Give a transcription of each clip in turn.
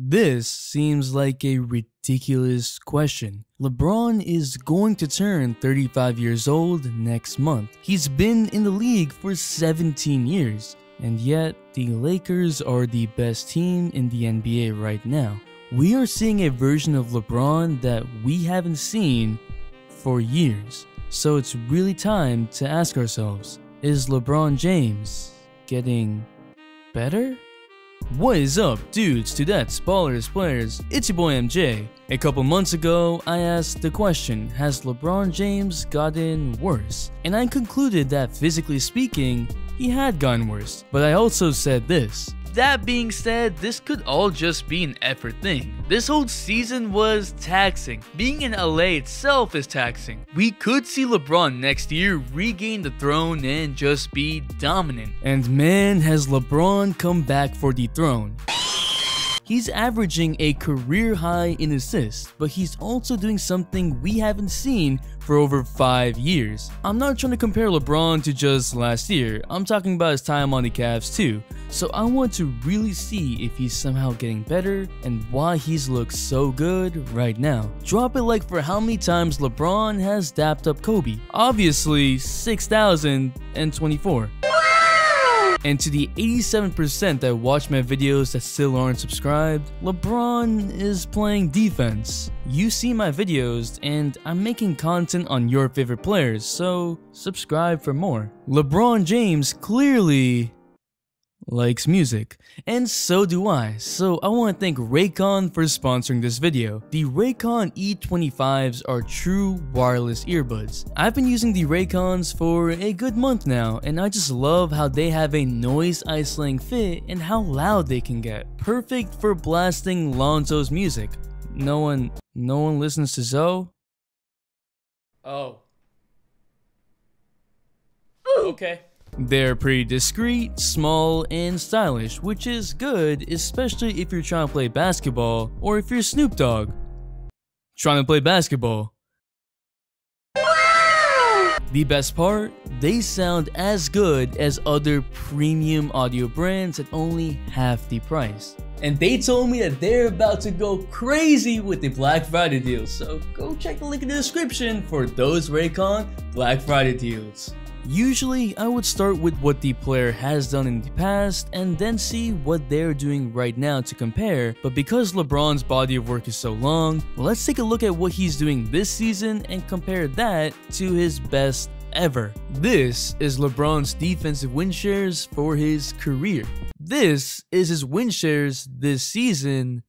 This seems like a ridiculous question. LeBron is going to turn 35 years old next month. He's been in the league for 17 years, and yet the Lakers are the best team in the NBA right now. We are seeing a version of LeBron that we haven't seen for years. So it's really time to ask ourselves, is LeBron James getting better? What is up, dudes, dudettes, ballers, players? It's your boy MJ. A couple months ago, I asked the question, has LeBron James gotten worse? And I concluded that physically speaking, he had gotten worse. But I also said this. That being said, this could all just be an effort thing. This whole season was taxing. Being in LA itself is taxing. We could see LeBron next year regain the throne and just be dominant. And man, has LeBron come back for the throne. He's averaging a career high in assists, but he's also doing something we haven't seen for over 5 years. I'm not trying to compare LeBron to just last year, I'm talking about his time on the Cavs too. So I want to really see if he's somehow getting better and why he's looked so good right now. Drop a like for how many times LeBron has dapped up Kobe. Obviously 6,024. And to the 87% that watch my videos that still aren't subscribed, LeBron is playing defense. You see my videos and I'm making content on your favorite players, so subscribe for more. LeBron James clearly likes music, and so do I, so I want to thank Raycon for sponsoring this video. The Raycon E25s are true wireless earbuds. I've been using the Raycons for a good month now, and I just love how they have a noise isolating fit and how loud they can get. Perfect for blasting Lonzo's music. No one listens to Zoe? Oh. Okay. They're pretty discreet, small, and stylish, which is good, especially if you're trying to play basketball or if you're Snoop Dogg trying to play basketball. The best part, they sound as good as other premium audio brands at only half the price. And they told me that they're about to go crazy with the Black Friday deals, so go check the link in the description for those Raycon Black Friday deals. Usually, I would start with what the player has done in the past and then see what they're doing right now to compare, but because LeBron's body of work is so long, let's take a look at what he's doing this season and compare that to his best ever. This is LeBron's defensive win shares for his career. This is his win shares this season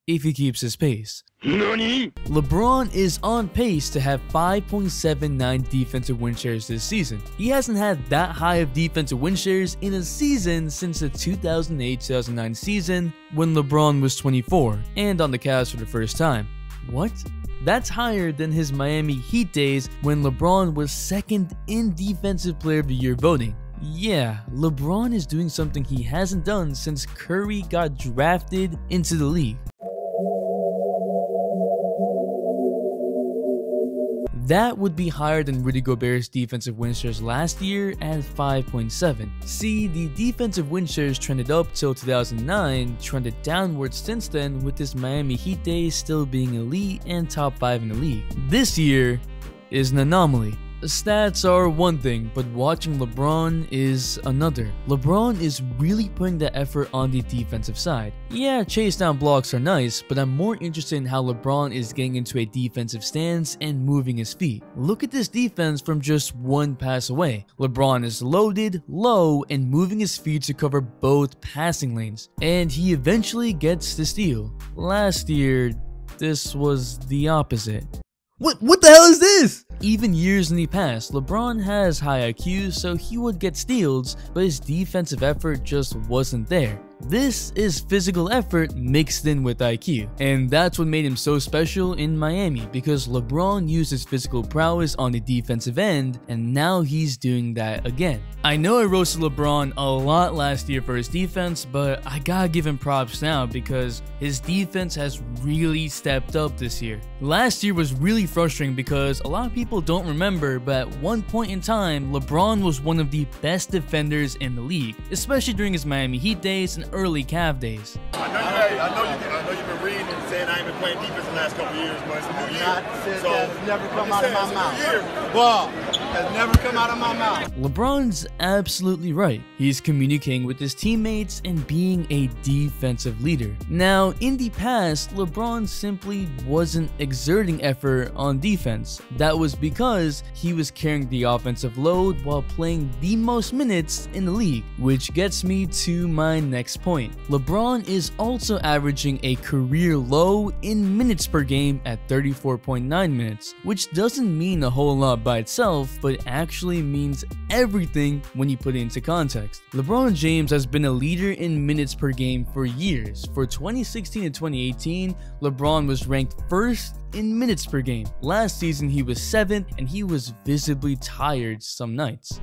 if he keeps his pace. NANI? LeBron is on pace to have 5.79 defensive win shares this season. He hasn't had that high of defensive win shares in a season since the 2008-2009 season when LeBron was 24 and on the Cavs for the first time. What? That's higher than his Miami Heat days when LeBron was second in Defensive Player of the Year voting. Yeah, LeBron is doing something he hasn't done since Curry got drafted into the league. That would be higher than Rudy Gobert's defensive win shares last year at 5.7. See, the defensive win shares trended up till 2009, trended downward since then with his Miami Heat days still being elite and top 5 in the league. This year is an anomaly. Stats are one thing, but watching LeBron is another. LeBron is really putting the effort on the defensive side. Yeah, chase down blocks are nice, but I'm more interested in how LeBron is getting into a defensive stance and moving his feet. Look at this defense from just one pass away. LeBron is loaded, low, and moving his feet to cover both passing lanes, and he eventually gets the steal. Last year, this was the opposite. What the hell is this? Even years in the past, LeBron has high IQ, so he would get steals, but his defensive effort just wasn't there. This is physical effort mixed in with IQ, and that's what made him so special in Miami, because LeBron used his physical prowess on the defensive end, and now he's doing that again. I know I roasted LeBron a lot last year for his defense, but I gotta give him props now because his defense has really stepped up this year. Last year was really frustrating because a lot of people don't remember, but at one point in time, LeBron was one of the best defenders in the league, especially during his Miami Heat days and early Cav days. I know you reading and saying I ain't been playing defense the last couple of years, but it's a new year. Not said So, that. It's never come out of my mouth. It's a new year. Ball has never come out of my mouth. LeBron's absolutely right. He's communicating with his teammates and being a defensive leader. Now, in the past, LeBron simply wasn't exerting effort on defense. That was because he was carrying the offensive load while playing the most minutes in the league, which gets me to my next point. LeBron is also averaging a career low in minutes per game at 34.9 minutes, which doesn't mean a whole lot by itself, but actually means everything when you put it into context. LeBron James has been a leader in minutes per game for years. For 2016 and 2018, LeBron was ranked first in minutes per game. Last season he was 7th, and he was visibly tired some nights.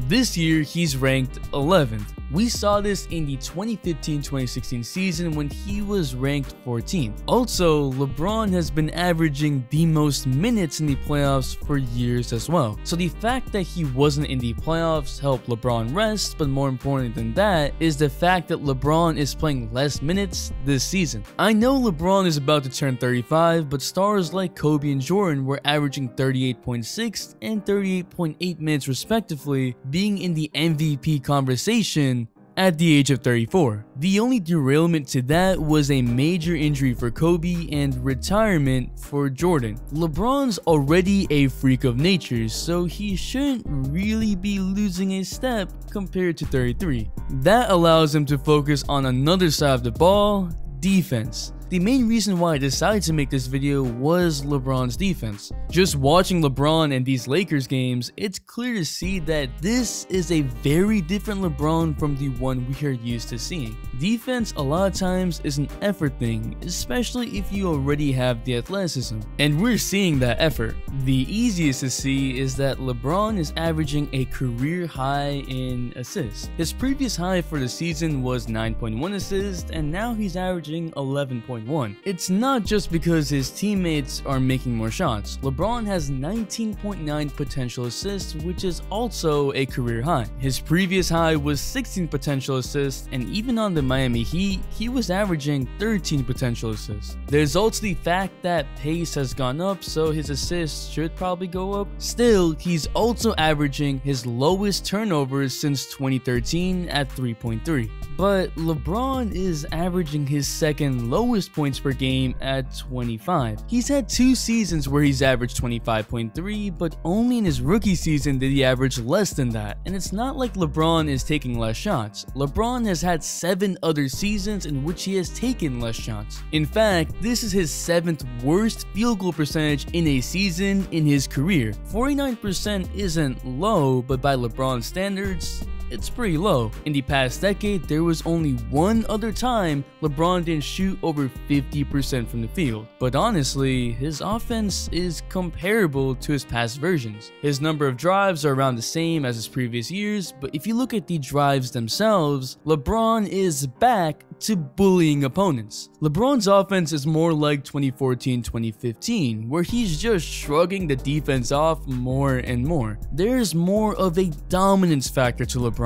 This year, he's ranked 11th. We saw this in the 2015-2016 season when he was ranked 14th. Also, LeBron has been averaging the most minutes in the playoffs for years as well. So the fact that he wasn't in the playoffs helped LeBron rest, but more important than that is the fact that LeBron is playing less minutes this season. I know LeBron is about to turn 35, but stars like Kobe and Jordan were averaging 38.6 and 38.8 minutes respectively, being in the MVP conversation at the age of 34. The only derailment to that was a major injury for Kobe and retirement for Jordan. LeBron's already a freak of nature, so he shouldn't really be losing a step compared to 33. That allows him to focus on another side of the ball, defense. The main reason why I decided to make this video was LeBron's defense. Just watching LeBron and these Lakers games, it's clear to see that this is a very different LeBron from the one we are used to seeing. Defense a lot of times is an effort thing, especially if you already have the athleticism. And we're seeing that effort. The easiest to see is that LeBron is averaging a career high in assists. His previous high for the season was 9.1 assists, and now he's averaging 11.1. It's not just because his teammates are making more shots. LeBron has 19.9 potential assists, which is also a career high. His previous high was 16 potential assists, and even on the Miami Heat, he was averaging 13 potential assists. There's also the fact that pace has gone up, so his assists should probably go up. Still, he's also averaging his lowest turnovers since 2013 at 3.3. But LeBron is averaging his second lowest points per game at 25. He's had 2 seasons where he's averaged 25.3, but only in his rookie season did he average less than that. And it's not like LeBron is taking less shots. LeBron has had 7 other seasons in which he has taken less shots. In fact, this is his 7th worst field goal percentage in a season in his career. 49% isn't low, but by LeBron standards, it's pretty low. In the past decade, there was only one other time LeBron didn't shoot over 50% from the field. But honestly, his offense is comparable to his past versions. His number of drives are around the same as his previous years, but if you look at the drives themselves, LeBron is back to bullying opponents. LeBron's offense is more like 2014-2015, where he's just shrugging the defense off more and more. There's more of a dominance factor to LeBron.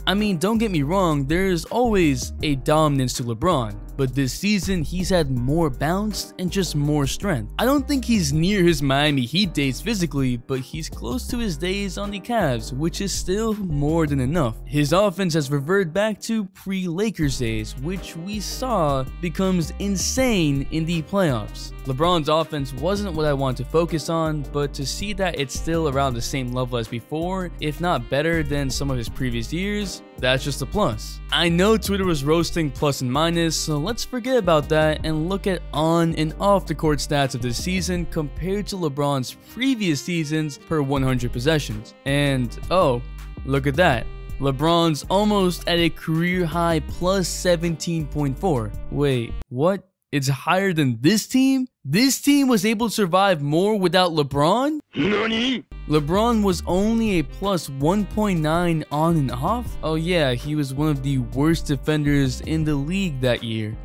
I mean, don't get me wrong, there's always a dominance to LeBron, but this season he's had more bounce and just more strength. I don't think he's near his Miami Heat days physically, but he's close to his days on the Cavs, which is still more than enough. His offense has reverted back to pre-Lakers days, which we saw becomes insane in the playoffs. LeBron's offense wasn't what I wanted to focus on, but to see that it's still around the same level as before, if not better than some of his previous years, that's just a plus. I know Twitter was roasting plus and minus, so let's forget about that and look at on and off the court stats of this season compared to LeBron's previous seasons per 100 possessions. And oh, look at that. LeBron's almost at a career high plus 17.4. Wait, what? It's higher than this team? This team was able to survive more without LeBron? Nani? LeBron was only a plus 1.9 on and off? Oh yeah, he was one of the worst defenders in the league that year.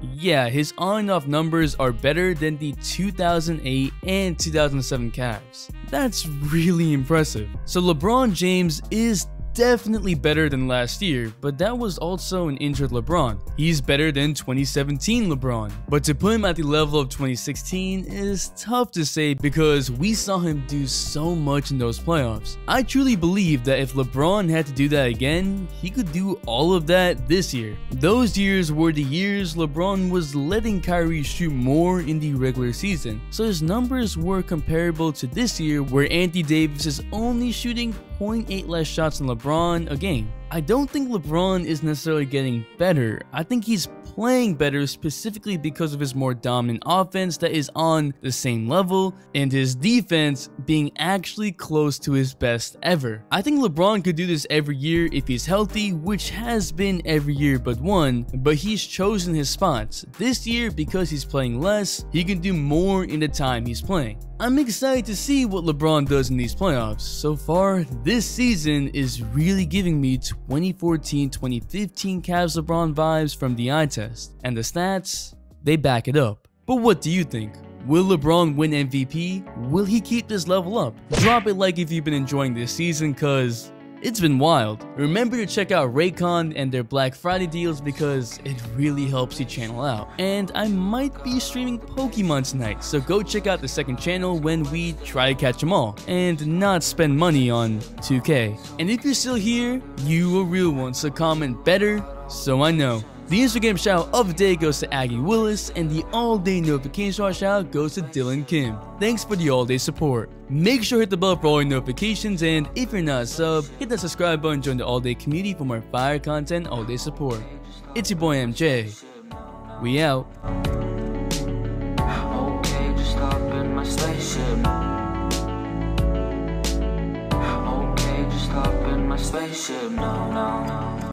Yeah, his on and off numbers are better than the 2008 and 2007 Cavs. That's really impressive. So LeBron James is definitely better than last year, but that was also an injured LeBron. He's better than 2017 LeBron, but to put him at the level of 2016 is tough to say because we saw him do so much in those playoffs. I truly believe that if LeBron had to do that again, he could do all of that this year. Those years were the years LeBron was letting Kyrie shoot more in the regular season, so his numbers were comparable to this year where Anthony Davis is only shooting 0.8 less shots than LeBron a game. I don't think LeBron is necessarily getting better. I think he's playing better specifically because of his more dominant offense that is on the same level and his defense being actually close to his best ever. I think LeBron could do this every year if he's healthy, which has been every year but one, but he's chosen his spots. This year, because he's playing less, he can do more in the time he's playing. I'm excited to see what LeBron does in these playoffs. So far, this season is really giving me 2014-2015 Cavs LeBron vibes from the eye test, and the stats, they back it up. But what do you think? Will LeBron win MVP? Will he keep this level up? Drop a like if you've been enjoying this season, cause it's been wild. Remember to check out Raycon and their Black Friday deals because it really helps the channel out. And I might be streaming Pokemon tonight, so go check out the second channel when we try to catch them all and not spend money on 2K. And if you're still here, you a real one, so comment better so I know. The Instagram shout of the day goes to Aggie Willis, and the all-day notification shout goes to Dylan Kim. Thanks for the all-day support. Make sure to hit the bell for all your notifications, and if you're not a sub, hit that subscribe button and join the all-day community for more fire content, all-day support. It's your boy MJ. We out. Okay, just stop in my spaceship. Okay, just stop in my spaceship. No, no.